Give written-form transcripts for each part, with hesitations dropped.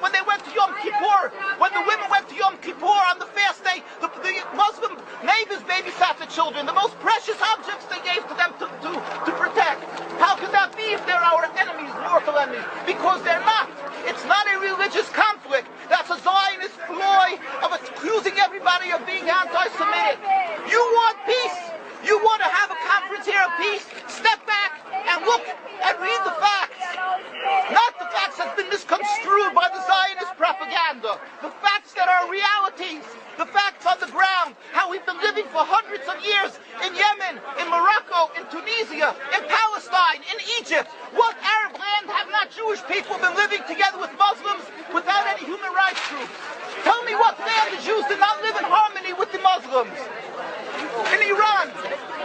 when they went to Yom Kippur, when the women went to Yom Kippur on the fast day, the Muslim neighbors babysat the children, the most precious objects they gave to them to protect. How could that be if they're our enemies, mortal enemies? Because they're not. It's not a religious conflict. That's a Zionist ploy of accusing everybody of being anti-Semitic. You want peace? You want to have a conference here of peace? Step back and look and read the facts. Not the facts that's been misconstrued by the Zionist propaganda. The facts that are realities. The facts on the ground. How we've been living for hundreds of years in Yemen, in Morocco, in Tunisia, in Palestine, in Egypt. What Arab land have not Jewish people been living together with Muslims without any human rights groups? Tell me what land the Jews did not live in harmony with the Muslims. In Iran,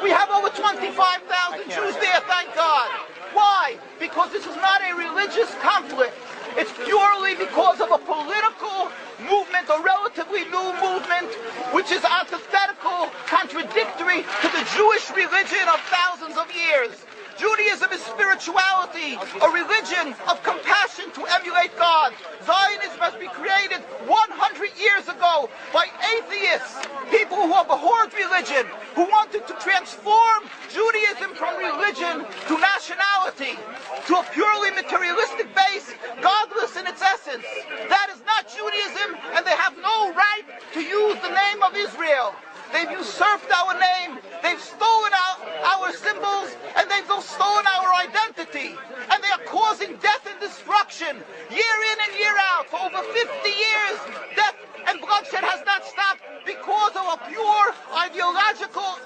we have over 25,000 Jews there, thank God. Why? Because this is not a religious conflict. It's purely because of a political movement, a relatively new movement, which is antithetical, contradictory to the Jewish religion of thousands of years. Judaism is spirituality, a religion of compassion to emulate God. Zionism must be created 100 years ago by atheists, people who abhorred religion, who wanted to transform Judaism from religion to nationality, to a purely materialistic base, godless in its essence. That is not Judaism, and they have no right to use the name of Israel. They've usurped our name, they've stolen our symbols, and they've stolen our identity. And they are causing death and destruction, year in and year out. For over 50 years, death and bloodshed has not stopped because of a pure ideological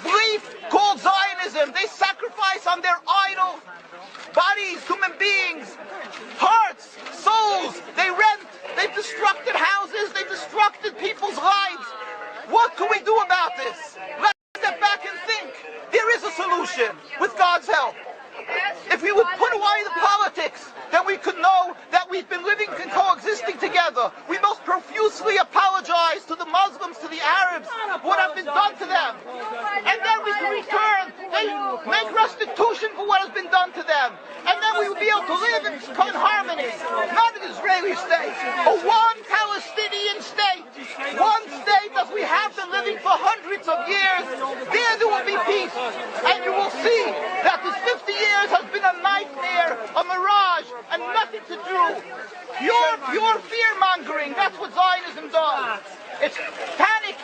belief called Zionism. They sacrifice on their idol bodies, human beings, hearts, souls. They rent, they've destructed houses, they've destructed people's lives. What can we do about this? Let's step back and think. There is a solution with God's help. If we would put away the politics, then we could know that we've been living and coexisting together. We most profusely apologize to the Muslims, to the Arabs, what has been done to them. And then we can return, they make restitution for what has been done to them. And then we will be able to live in harmony. Not an Israeli state, a one Palestinian state. One state as we have been living for hundreds of years. There will be peace. And you will see that this 50 years has been a nightmare, a mirage, and nothing to do. Pure fear-mongering, that's what Zionism does. It's panic,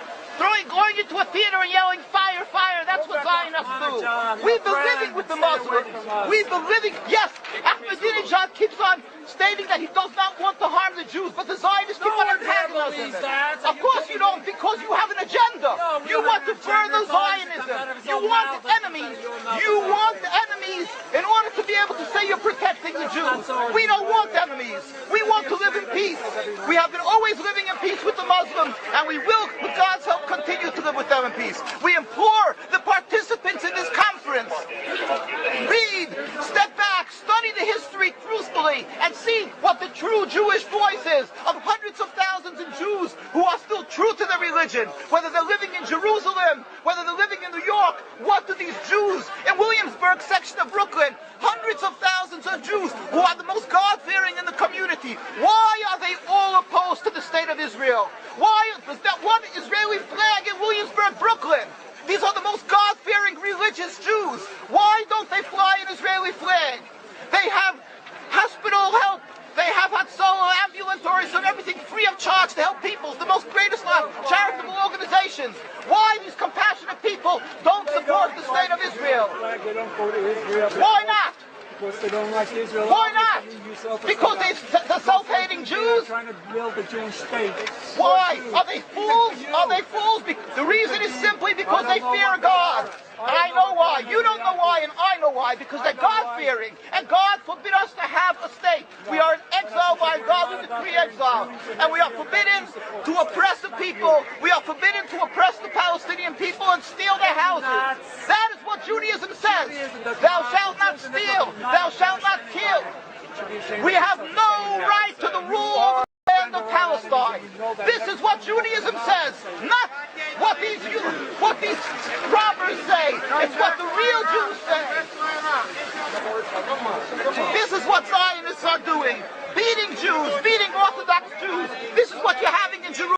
going into a theater and yelling, fire, fire, that's what Zionists do. We've been living with the Muslims. We've been living, yes, Ahmadinejad keeps on stating that he does not want to harm the Jews, but the Zionists keep on antagonizing him. Of course you don't, because you have an agenda. You want to further Zionism. You want enemies. You want enemies in order to be able to say you're protecting the Jews. We don't want enemies. We want to live in peace. We have been always living in peace with the Muslims, and we will, with God's help, continue to live with them in peace. We implore the participants in this conference, read, step back, study the history truthfully, and see what the true Jewish voice is of hundreds of thousands of Jews who are still true to their religion, whether they're living in Jerusalem, whether they're living in New York. What do these Jews in Williamsburg section of Brooklyn, hundreds of thousands of Jews who are the most God-fearing in the community, why are they all opposed to the state of Israel? Why is that one Israeli flag in Williamsburg, Brooklyn? These are the most God-fearing religious Jews. Why don't they fly an Israeli flag? They have hospital help. They have Hatzolah, ambulatories, and everything free of charge to help people. The most greatest charitable organizations. Why these compassionate people don't support the state of Israel? Why not? Because they don't like Israel. Why not? Because they're self-hating Jews? Trying to build a Jewish state. Why? Are they fools? Are they fools? The reason is simply because they fear God. And I know why. You don't know why, and I know why. Because they're God-fearing. And God forbid us to have a state. We are in exile by God. We decree exile. And we are forbidden to oppress the people. We are forbidden to oppress the Palestinian people and steal their houses. That is what Judaism says. Thou shalt not steal. Thou shalt not kill. We have no right to the rule of the land of Palestine. This is what Judaism says, not what these robbers say. It's what the real Jews say. This is what Zionists are doing. Beating Jews,